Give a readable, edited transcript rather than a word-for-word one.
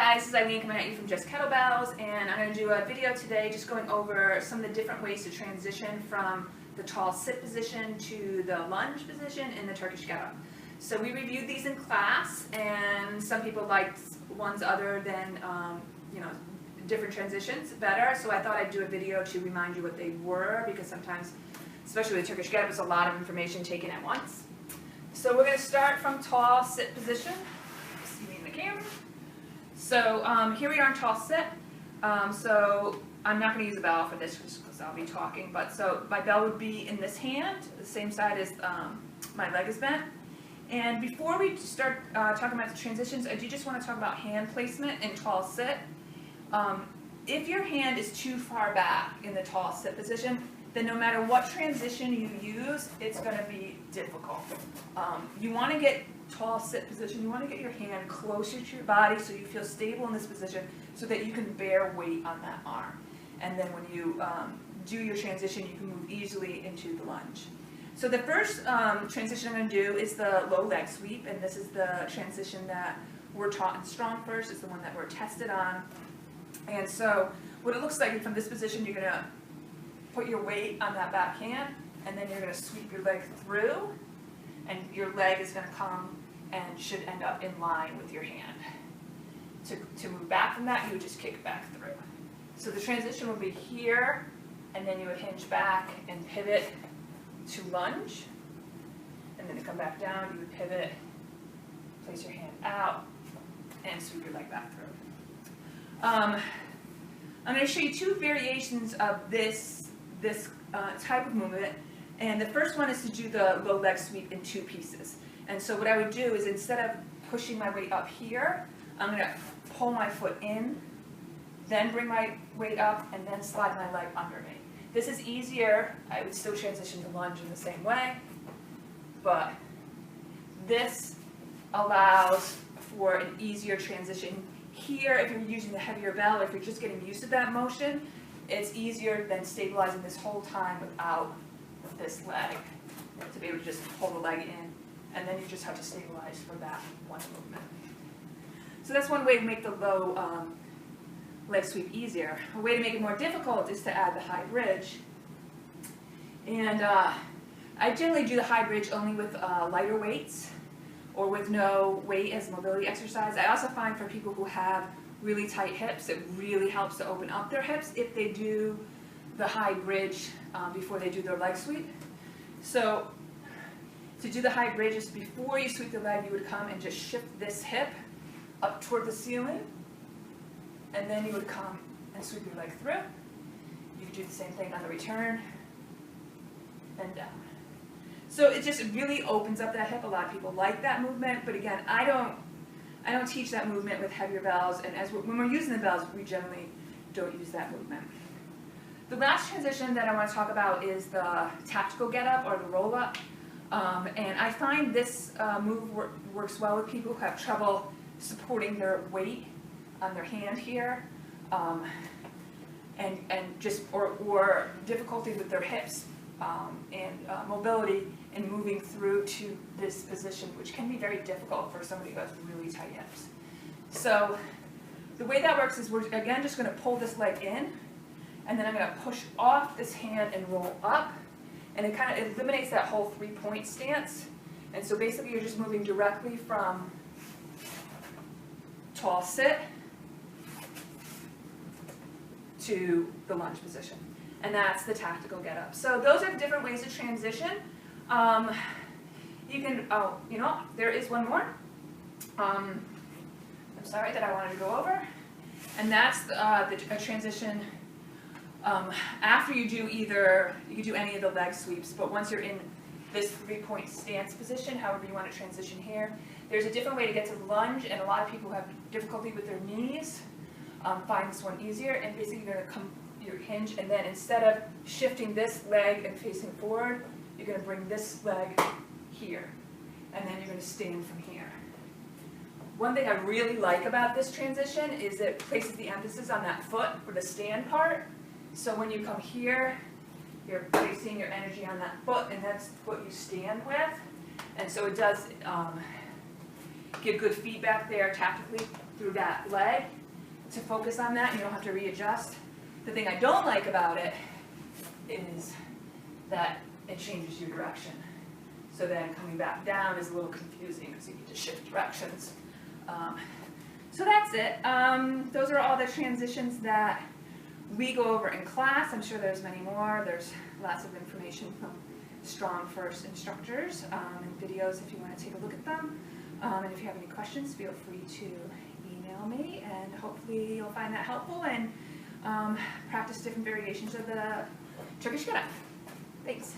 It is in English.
guys, this is Eileen coming at you from Just Kettlebells, and I'm going to do a video today just going over some of the different ways to transition from the tall sit position to the lunge position in the Turkish get-up. So we reviewed these in class, and some people liked ones other than, different transitions better, so I thought I'd do a video to remind you what they were, because sometimes, especially with Turkish get-up, it's a lot of information taken at once. So we're going to start from tall sit position. See me in the camera. So here we are in tall sit. So I'm not going to use a bell for this because I'll be talking, but so my bell would be in this hand, the same side as my leg is bent. And before we start talking about the transitions, I do just want to talk about hand placement in tall sit. If your hand is too far back in the tall sit position, then no matter what transition you use, it's going to be difficult. You want to get tall sit position, you want to get your hand closer to your body so you feel stable in this position so that you can bear weight on that arm. And then when you do your transition, you can move easily into the lunge. So the first transition I'm going to do is the low leg sweep, and this is the transition that we're taught in Strong First. It's the one that we're tested on. And so what it looks like from this position, you're going to put your weight on that back hand, and then you're going to sweep your leg through, and your leg is going to come and should end up in line with your hand. To move back from that, you would just kick back through. So the transition would be here, and then you would hinge back and pivot to lunge, and then to come back down, you would pivot, place your hand out, and sweep your leg back through. I'm going to show you two variations of this type of movement, and the first one is to do the low leg sweep in two pieces. And so what I would do is, instead of pushing my weight up here, I'm going to pull my foot in, then bring my weight up, and then slide my leg under me. This is easier. I would still transition to lunge in the same way, but this allows for an easier transition. Here, if you're using the heavier bell, or if you're just getting used to that motion, it's easier than stabilizing this whole time without this leg, to be able to just pull the leg in, and then you just have to stabilize for that one movement. So that's one way to make the low leg sweep easier. A way to make it more difficult is to add the high bridge. And I generally do the high bridge only with lighter weights, or with no weight as a mobility exercise. I also find for people who have really tight hips, it really helps to open up their hips if they do the high bridge before they do their leg sweep. So to do the high bridge, is before you sweep the leg, you would come and just shift this hip up toward the ceiling, and then you would come and sweep your leg through. You could do the same thing on the return, and down. So it just really opens up that hip. A lot of people like that movement, but again, I don't teach that movement with heavier bells, and when we're using the bells, we generally don't use that movement. The last transition that I want to talk about is the tactical get-up, or the roll-up. And I find this move works well with people who have trouble supporting their weight on their hand here, or difficulty with their hips and mobility in moving through to this position, which can be very difficult for somebody who has really tight hips. So the way that works is we're again just going to pull this leg in, and then I'm going to push off this hand and roll up, and it kind of eliminates that whole three-point stance. And so basically you're just moving directly from tall sit to the lunge position. And that's the tactical get-up. So those are different ways to transition. You can, there is one more. I'm sorry, that I wanted to go over. And that's a transition after you do you can do any of the leg sweeps, but once you're in this three-point stance position, however you want to transition here, there's a different way to get to the lunge, and a lot of people who have difficulty with their knees find this one easier. And basically you're going to come your hinge, and then instead of shifting this leg and facing forward, you're going to bring this leg here, and then you're going to stand from here. One thing I really like about this transition is it places the emphasis on that foot for the stand part. So when you come here, you're placing your energy on that foot, and that's what you stand with. And so it does get good feedback there tactically through that leg to focus on that, and you don't have to readjust. The thing I don't like about it is that it changes your direction. So then coming back down is a little confusing because you get to shift directions. So that's it. Those are all the transitions that we go over in class. I'm sure there's many more. There's lots of information from Strong First instructors and videos if you want to take a look at them. And if you have any questions, feel free to email me, and hopefully you'll find that helpful and practice different variations of the Turkish get up. Thanks.